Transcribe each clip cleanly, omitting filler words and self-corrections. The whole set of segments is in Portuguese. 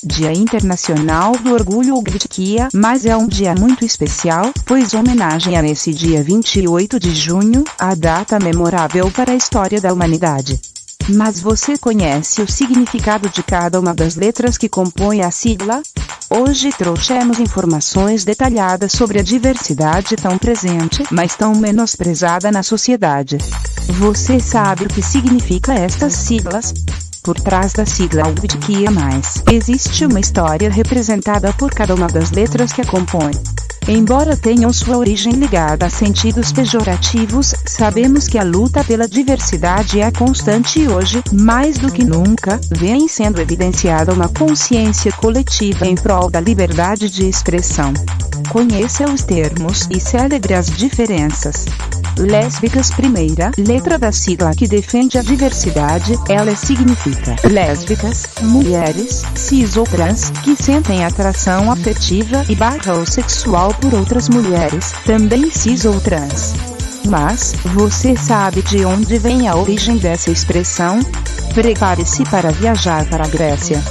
Dia Internacional do Orgulho LGBTQIA+, mas é um dia muito especial, pois homenageia nesse dia 28 de junho, a data memorável para a história da humanidade. Mas você conhece o significado de cada uma das letras que compõem a sigla? Hoje trouxemos informações detalhadas sobre a diversidade tão presente, mas tão menosprezada na sociedade. Você sabe o que significa estas siglas? Por trás da sigla LGBTQIA+, existe uma história representada por cada uma das letras que a compõem. Embora tenham sua origem ligada a sentidos pejorativos, sabemos que a luta pela diversidade é constante e hoje, mais do que nunca, vem sendo evidenciada uma consciência coletiva em prol da liberdade de expressão. Conheça os termos e celebre as diferenças. Lésbicas. Primeira letra da sigla que defende a diversidade, ela significa lésbicas, mulheres, cis ou trans, que sentem atração afetiva e ou sexual por outras mulheres, também cis ou trans. Mas, você sabe de onde vem a origem dessa expressão? Prepare-se para viajar para a Grécia.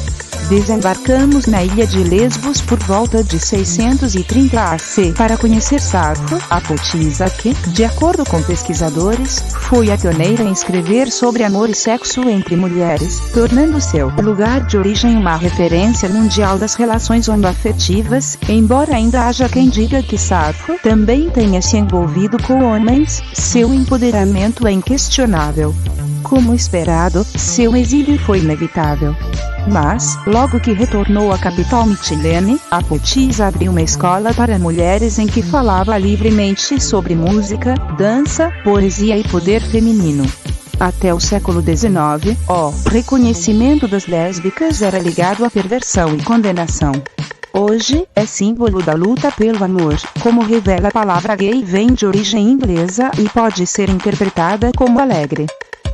Desembarcamos na ilha de Lesbos por volta de 630 AC para conhecer Safo, a poetisa que, de acordo com pesquisadores, foi a pioneira em escrever sobre amor e sexo entre mulheres, tornando seu lugar de origem uma referência mundial das relações homoafetivas, embora ainda haja quem diga que Safo também tenha se envolvido com homens, seu empoderamento é inquestionável. Como esperado, seu exílio foi inevitável. Mas, logo que retornou à capital Mitilene, a poetisa abriu uma escola para mulheres em que falava livremente sobre música, dança, poesia e poder feminino. Até o século XIX, o reconhecimento das lésbicas era ligado à perversão e condenação. Hoje, é símbolo da luta pelo amor, como revela a palavra gay vem de origem inglesa e pode ser interpretada como alegre.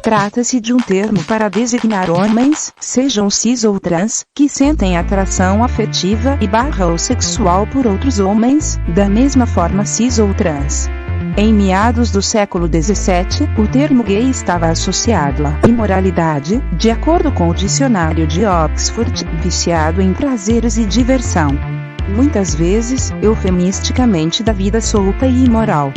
Trata-se de um termo para designar homens, sejam cis ou trans, que sentem atração afetiva e ou sexual por outros homens, da mesma forma cis ou trans. Em meados do século XVII, o termo gay estava associado à imoralidade, de acordo com o dicionário de Oxford, viciado em prazeres e diversão. Muitas vezes, eufemisticamente da vida solta e imoral.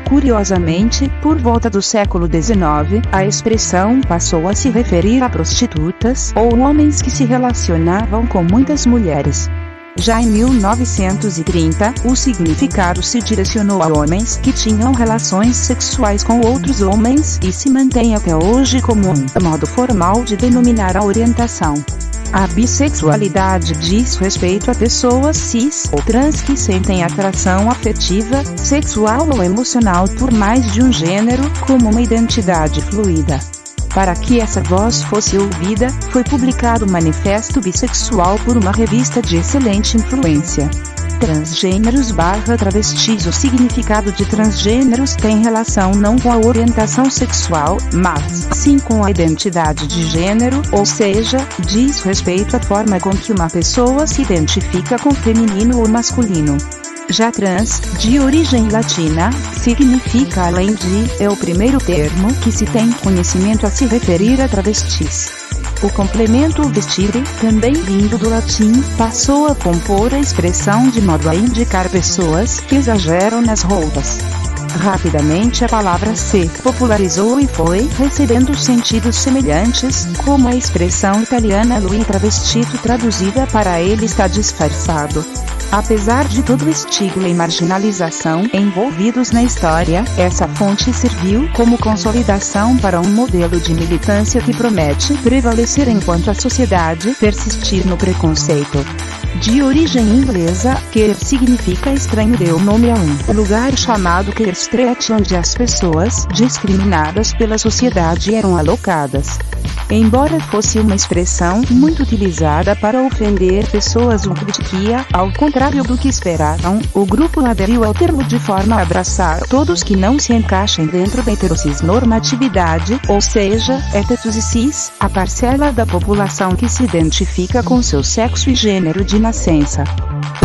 Curiosamente, por volta do século XIX, a expressão passou a se referir a prostitutas ou homens que se relacionavam com muitas mulheres. Já em 1930, o significado se direcionou a homens que tinham relações sexuais com outros homens e se mantém até hoje como um modo formal de denominar a orientação. A bissexualidade diz respeito a pessoas cis ou trans que sentem atração afetiva, sexual ou emocional por mais de um gênero, como uma identidade fluida. Para que essa voz fosse ouvida, foi publicado o Manifesto Bissexual por uma revista de excelente influência. Transgêneros / travestis. O significado de transgêneros tem relação não com a orientação sexual, mas sim com a identidade de gênero, ou seja, diz respeito à forma com que uma pessoa se identifica com feminino ou masculino. Já trans, de origem latina, significa além de, é o primeiro termo que se tem conhecimento a se referir a travestis. O complemento vestire, também vindo do latim, passou a compor a expressão de modo a indicar pessoas que exageram nas roupas. Rapidamente a palavra se popularizou e foi recebendo sentidos semelhantes, como a expressão italiana lui travestito, traduzida para ele está disfarçado. Apesar de todo o estigma e marginalização envolvidos na história, essa fonte serviu como consolidação para um modelo de militância que promete prevalecer enquanto a sociedade persistir no preconceito. De origem inglesa, queer significa estranho, deu nome a um lugar chamado Queer Street onde as pessoas discriminadas pela sociedade eram alocadas. Embora fosse uma expressão muito utilizada para ofender pessoas LGBTQIA, ao contrário do que esperavam, o grupo aderiu ao termo de forma a abraçar todos que não se encaixem dentro da heterocisnormatividade, ou seja, héteros e cis, a parcela da população que se identifica com seu sexo e gênero de nascença.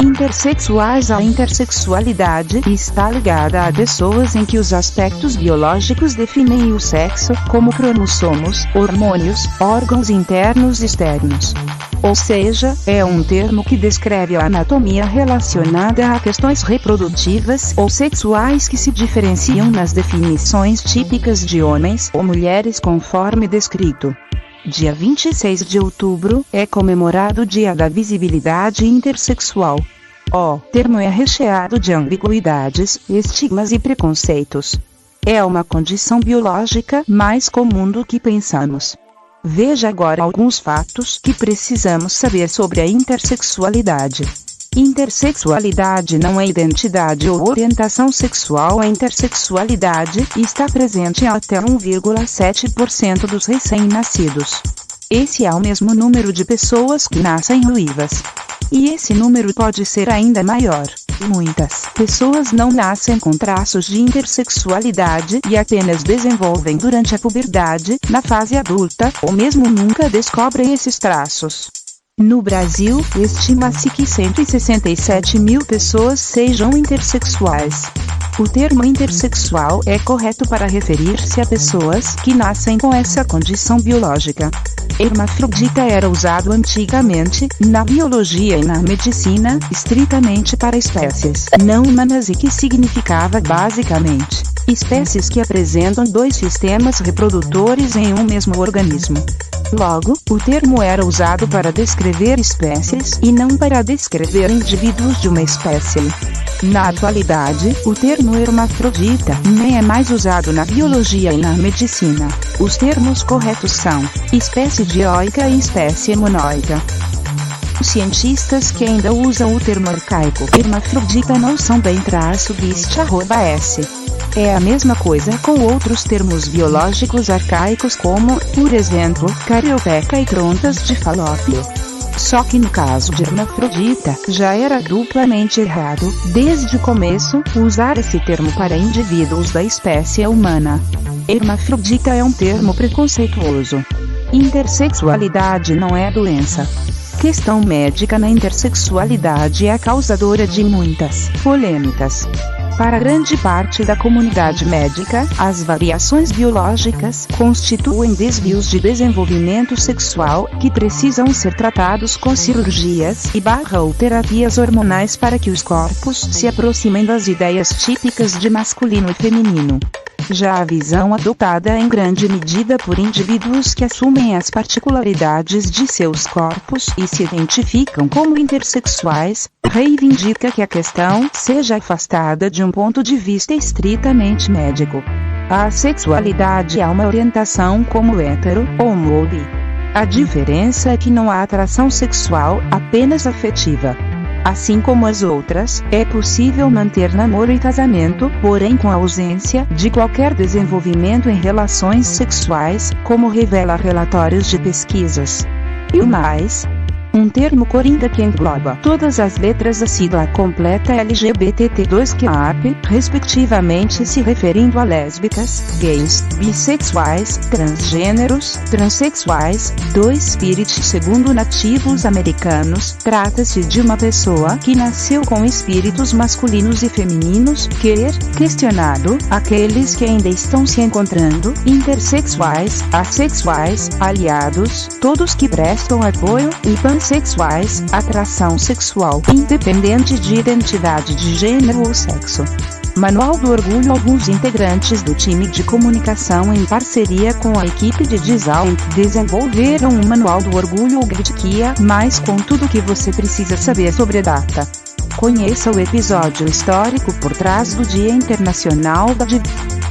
Intersexuais. A intersexualidade está ligada a pessoas em que os aspectos biológicos definem o sexo, como cromossomos, hormônios, órgãos internos e externos. ou seja, é um termo que descreve a anatomia relacionada a questões reprodutivas ou sexuais que se diferenciam nas definições típicas de homens ou mulheres conforme descrito. Dia 26 de outubro é comemorado o Dia da Visibilidade Intersexual. O termo é recheado de ambiguidades, estigmas e preconceitos. É uma condição biológica mais comum do que pensamos. Veja agora alguns fatos que precisamos saber sobre a intersexualidade. Intersexualidade não é identidade ou orientação sexual. A intersexualidade está presente em até 1,7% dos recém-nascidos. Esse é o mesmo número de pessoas que nascem ruivas. E esse número pode ser ainda maior. Muitas pessoas não nascem com traços de intersexualidade e apenas desenvolvem durante a puberdade, na fase adulta, ou mesmo nunca descobrem esses traços. No Brasil, estima-se que 167 mil pessoas sejam intersexuais. O termo intersexual é correto para referir-se a pessoas que nascem com essa condição biológica. Hermafrodita era usado antigamente, na biologia e na medicina, estritamente para espécies não humanas e que significava basicamente espécies que apresentam dois sistemas reprodutores em um mesmo organismo. Logo, o termo era usado para descrever espécies e não para descrever indivíduos de uma espécie. Na atualidade, o termo hermafrodita nem é mais usado na biologia e na medicina. Os termos corretos são espécie dioica e espécie monoica. Os cientistas que ainda usam o termo arcaico hermafrodita não são bem _bist_s. É a mesma coisa com outros termos biológicos arcaicos como, por exemplo, carioteca e trompas de falópio. Só que no caso de hermafrodita, já era duplamente errado, desde o começo, usar esse termo para indivíduos da espécie humana. Hermafrodita é um termo preconceituoso. Intersexualidade não é doença. Questão médica na intersexualidade é a causadora de muitas polêmicas. Para grande parte da comunidade médica, as variações biológicas constituem desvios de desenvolvimento sexual que precisam ser tratados com cirurgias ou terapias hormonais para que os corpos se aproximem das ideias típicas de masculino e feminino. Já a visão adotada em grande medida por indivíduos que assumem as particularidades de seus corpos e se identificam como intersexuais, reivindica que a questão seja afastada de um ponto de vista estritamente médico. A sexualidade é uma orientação como hétero ou homo ou bi. A diferença é que não há atração sexual, apenas afetiva. Assim como as outras, é possível manter namoro e casamento, porém com a ausência de qualquer desenvolvimento em relações sexuais, como revela relatórios de pesquisas. E o mais? Um termo coringa que engloba todas as letras da sigla completa LGBT2QAP, respectivamente se referindo a lésbicas, gays, bissexuais, transgêneros, transexuais, spirit segundo nativos americanos. Trata-se de uma pessoa que nasceu com espíritos masculinos e femininos, questionado, aqueles que ainda estão se encontrando, intersexuais, assexuais, aliados, todos que prestam apoio, e pansexuais, atração sexual, independente de identidade de gênero ou sexo. Manual do Orgulho. Alguns integrantes do time de comunicação, em parceria com a equipe de design, desenvolveram um Manual do Orgulho LGBTQIA+, com tudo o que você precisa saber sobre a data. Conheça o episódio histórico por trás do Dia Internacional da Diversidade.